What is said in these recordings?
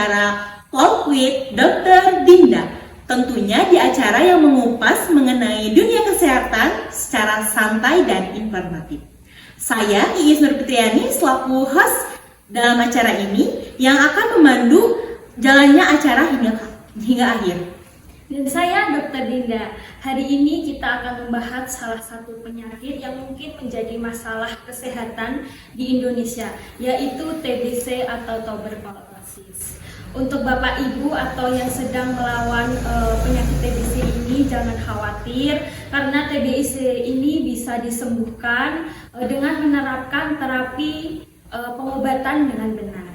acara Talk with Dr. Dinda. Tentunya di acara yang mengupas mengenai dunia kesehatan secara santai dan informatif. Saya Iis Nurfitriani selaku host dalam acara ini yang akan memandu jalannya acara hingga akhir. Dan saya Dr. Dinda. Hari ini kita akan membahas salah satu penyakit yang mungkin menjadi masalah kesehatan di Indonesia, yaitu TBC atau tuberkulosis. Untuk Bapak Ibu atau yang sedang melawan penyakit TBC ini jangan khawatir, karena TBC ini bisa disembuhkan dengan menerapkan terapi pengobatan dengan benar.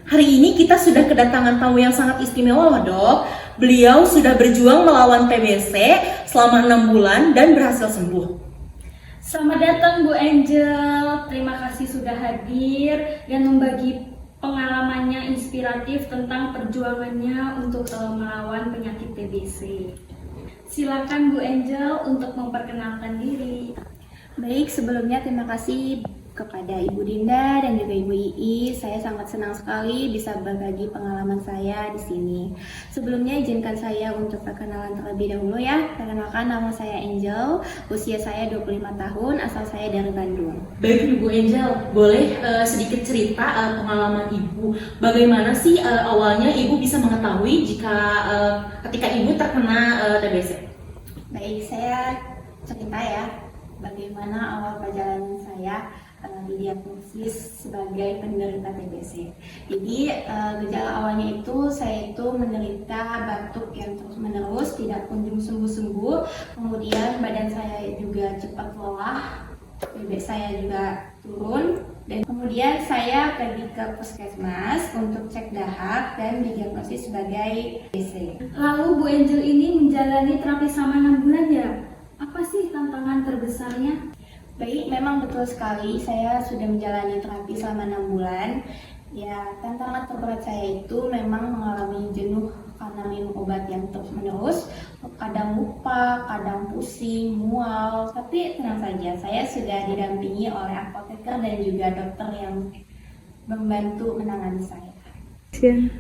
Hari ini kita sudah kedatangan tamu yang sangat istimewa loh dok. Beliau sudah berjuang melawan TBC selama 6 bulan dan berhasil sembuh. Selamat datang Bu Angel, terima kasih sudah hadir dan membagi pengalamannya inspiratif tentang perjuangannya untuk melawan penyakit TBC. Silakan Bu Angel untuk memperkenalkan diri. Baik, sebelumnya terima kasih kepada Ibu Dinda dan juga Ibu Iis. Saya sangat senang sekali bisa berbagi pengalaman saya di sini. Sebelumnya izinkan saya untuk perkenalan terlebih dahulu ya. Perkenalkan, nama saya Angel, usia saya 25 tahun, asal saya dari Bandung. Baik Ibu Angel, boleh sedikit cerita pengalaman Ibu. Bagaimana sih awalnya Ibu bisa mengetahui jika ketika Ibu terkena TBC? Baik, saya cerita ya bagaimana awal perjalanan saya didiagnosis sebagai penderita TBC. Jadi gejala awalnya itu saya menderita batuk yang terus menerus, tidak kunjung sembuh-sembuh. Kemudian badan saya juga cepat lelah, BB saya juga turun, dan kemudian saya pergi ke puskesmas untuk cek dahak dan didiagnosis sebagai TBC. Lalu Bu Angel ini menjalani terapi selama 6 bulan ya? Apa sih tantangan terbesarnya? Baik, memang betul sekali. Saya sudah menjalani terapi selama 6 bulan. Ya, tantangan terberat saya itu memang mengalami jenuh karena minum obat yang terus-menerus. Kadang lupa, kadang pusing, mual. Tapi tenang saja, saya sudah didampingi oleh apoteker dan juga dokter yang membantu menangani saya.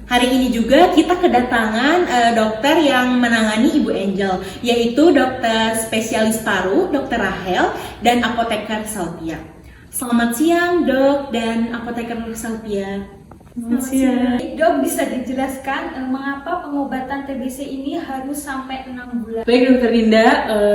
Hari ini juga kita kedatangan dokter yang menangani Ibu Angel, yaitu dokter spesialis paru, Dr. Rahel, dan apoteker Salpia. Selamat siang dok dan apoteker Salpia. Selamat siang. Dok, bisa dijelaskan mengapa pengobatan TBC ini harus sampai 6 bulan? Baik Dokter Dinda,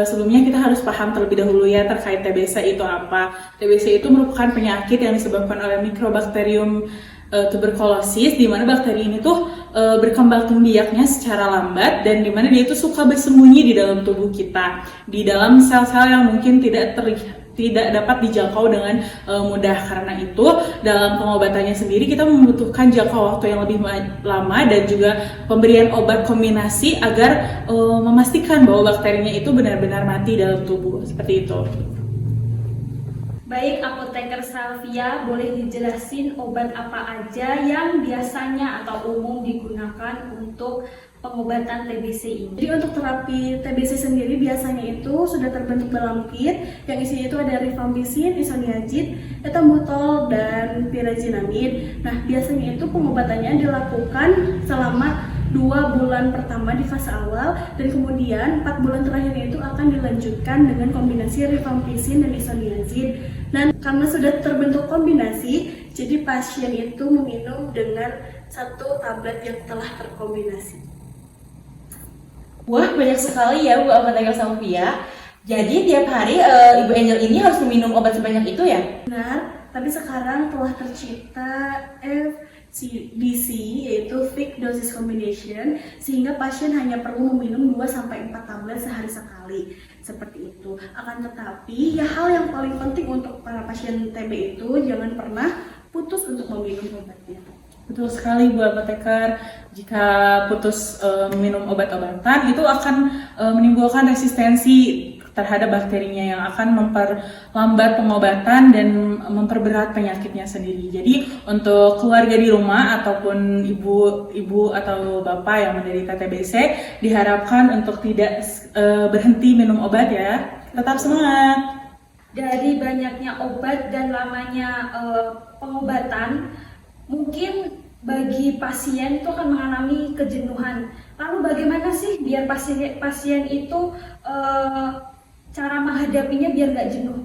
sebelumnya kita harus paham terlebih dahulu ya terkait TBC itu apa. TBC itu merupakan penyakit yang disebabkan oleh mikrobakterium tuberkulosis, di mana bakteri ini tuh berkembang biaknya secara lambat dan di mana dia itu suka bersembunyi di dalam tubuh kita, di dalam sel-sel yang mungkin tidak dapat dijangkau dengan mudah. Karena itu dalam pengobatannya sendiri kita membutuhkan jangka waktu yang lebih lama dan juga pemberian obat kombinasi agar memastikan bahwa bakterinya itu benar-benar mati dalam tubuh, seperti itu. Baik, apoteker Salvia, boleh dijelasin obat apa aja yang biasanya atau umum digunakan untuk pengobatan TBC ini? Jadi untuk terapi TBC sendiri biasanya itu sudah terbentuk dalam kit yang isinya itu ada rifampicin, isoniazid, ethambutol, dan pyrazinamide. Nah, biasanya itu pengobatannya dilakukan selama 2 bulan pertama di fase awal, dan kemudian 4 bulan terakhirnya itu akan dilanjutkan dengan kombinasi rifampicin dan isoniazid. Dan karena sudah terbentuk kombinasi, jadi pasien itu meminum dengan 1 tablet yang telah terkombinasi. Wah, banyak sekali ya Bu apoteker Salpia. Jadi tiap hari Ibu Angel ini harus meminum obat sebanyak itu ya? Benar, tapi sekarang telah tercipta FDC, yaitu Fixed Dosage Combination, sehingga pasien hanya perlu meminum 2-4 tablet sehari sekali. Seperti itu. Akan tetapi, ya hal yang paling penting untuk para pasien TB itu jangan pernah putus untuk meminum obatnya. Betul sekali Bu apoteker, jika putus minum obat-obatan itu akan menimbulkan resistensi terhadap bakterinya yang akan memperlambat pengobatan dan memperberat penyakitnya sendiri. Jadi untuk keluarga di rumah ataupun ibu atau bapak yang menderita TBC diharapkan untuk tidak berhenti minum obat ya. Tetap semangat. Dari banyaknya obat dan lamanya pengobatan, mungkin bagi pasien itu akan mengalami kejenuhan. Lalu bagaimana sih biar pasien itu cara menghadapinya biar nggak jenuh?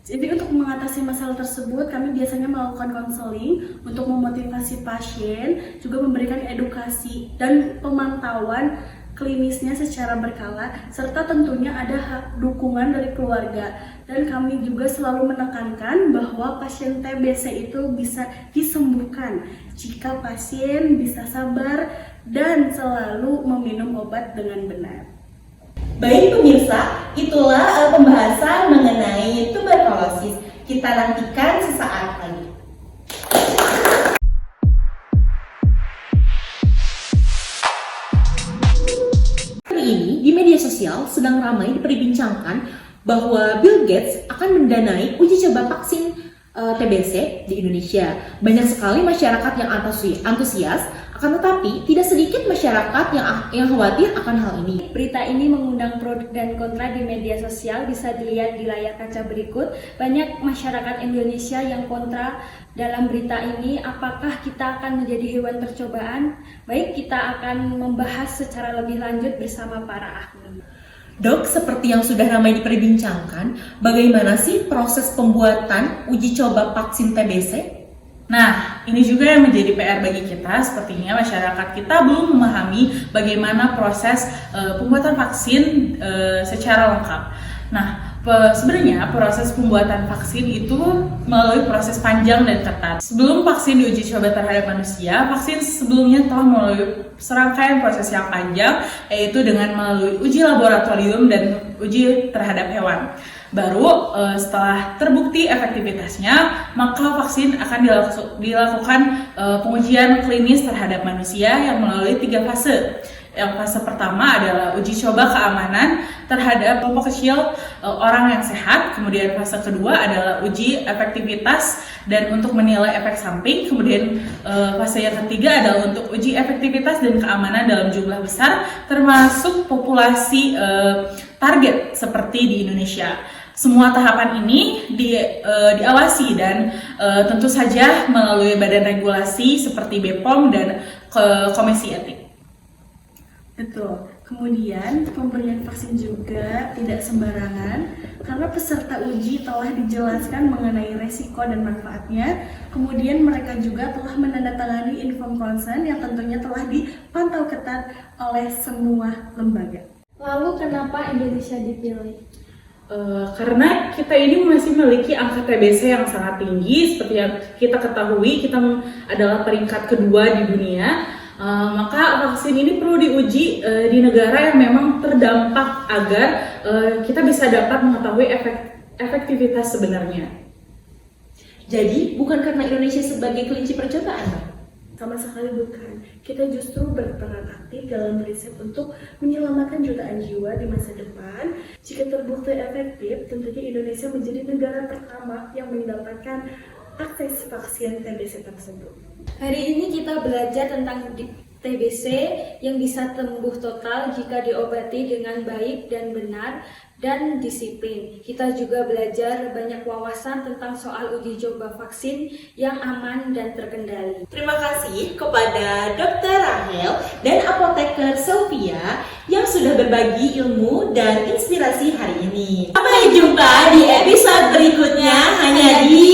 Jadi untuk mengatasi masalah tersebut, kami biasanya melakukan konseling untuk memotivasi pasien, juga memberikan edukasi dan pemantauan klinisnya secara berkala, serta tentunya ada dukungan dari keluarga. Dan kami juga selalu menekankan bahwa pasien TBC itu bisa disembuhkan jika pasien bisa sabar dan selalu meminum obat dengan benar. Baik pemirsa, itulah pembahasan mengenai tuberkulosis. Kita nantikan sesaat lagi. Hari ini di media sosial sedang ramai diperbincangkan bahwa Bill Gates akan mendanai uji coba vaksin TBC di Indonesia. Banyak sekali masyarakat yang antusias, akan tetapi tidak sedikit masyarakat yang khawatir akan hal ini. Berita ini mengundang pro dan kontra di media sosial, bisa dilihat di layar kaca berikut. Banyak masyarakat Indonesia yang kontra dalam berita ini. Apakah kita akan menjadi hewan percobaan? Baik, kita akan membahas secara lebih lanjut bersama para ahli. Dok, seperti yang sudah ramai diperbincangkan, bagaimana sih proses pembuatan uji coba vaksin TBC? Nah, ini juga yang menjadi PR bagi kita. Sepertinya masyarakat kita belum memahami bagaimana proses pembuatan vaksin secara lengkap. Nah, sebenarnya proses pembuatan vaksin itu melalui proses panjang dan ketat. Sebelum vaksin diuji coba terhadap manusia, vaksin sebelumnya telah melalui serangkaian proses yang panjang, yaitu dengan melalui uji laboratorium dan uji terhadap hewan. Baru setelah terbukti efektivitasnya, maka vaksin akan dilakukan pengujian klinis terhadap manusia yang melalui 3 fase. Yang fase pertama adalah uji coba keamanan terhadap kelompok kecil orang yang sehat. Kemudian fase kedua adalah uji efektivitas dan untuk menilai efek samping. Kemudian fase yang ketiga adalah untuk uji efektivitas dan keamanan dalam jumlah besar, termasuk populasi target seperti di Indonesia. Semua tahapan ini diawasi dan tentu saja melalui badan regulasi seperti BPOM dan Komisi Etik. Betul. Kemudian pemberian vaksin juga tidak sembarangan karena peserta uji telah dijelaskan mengenai resiko dan manfaatnya. Kemudian mereka juga telah menandatangani inform consent yang tentunya telah dipantau ketat oleh semua lembaga. Lalu kenapa Indonesia dipilih? Karena kita ini masih memiliki angka TBC yang sangat tinggi. Seperti yang kita ketahui, kita adalah peringkat kedua di dunia. Maka vaksin ini perlu diuji di negara yang memang terdampak agar kita bisa dapat mengetahui efektivitas sebenarnya. Jadi, bukan karena Indonesia sebagai kelinci percobaan, Pak? Sama sekali bukan. Kita justru berperan aktif dalam riset untuk menyelamatkan jutaan jiwa di masa depan. Jika terbukti efektif, tentunya Indonesia menjadi negara pertama yang mendapatkan akses vaksin TBC tersebut. Hari ini kita belajar tentang TBC yang bisa sembuh total jika diobati dengan baik dan benar dan disiplin. Kita juga belajar banyak wawasan tentang soal uji coba vaksin yang aman dan terkendali. Terima kasih kepada Dr. Rahel dan apoteker Sofia yang sudah berbagi ilmu dan inspirasi hari ini. Sampai jumpa di episode berikutnya hanya di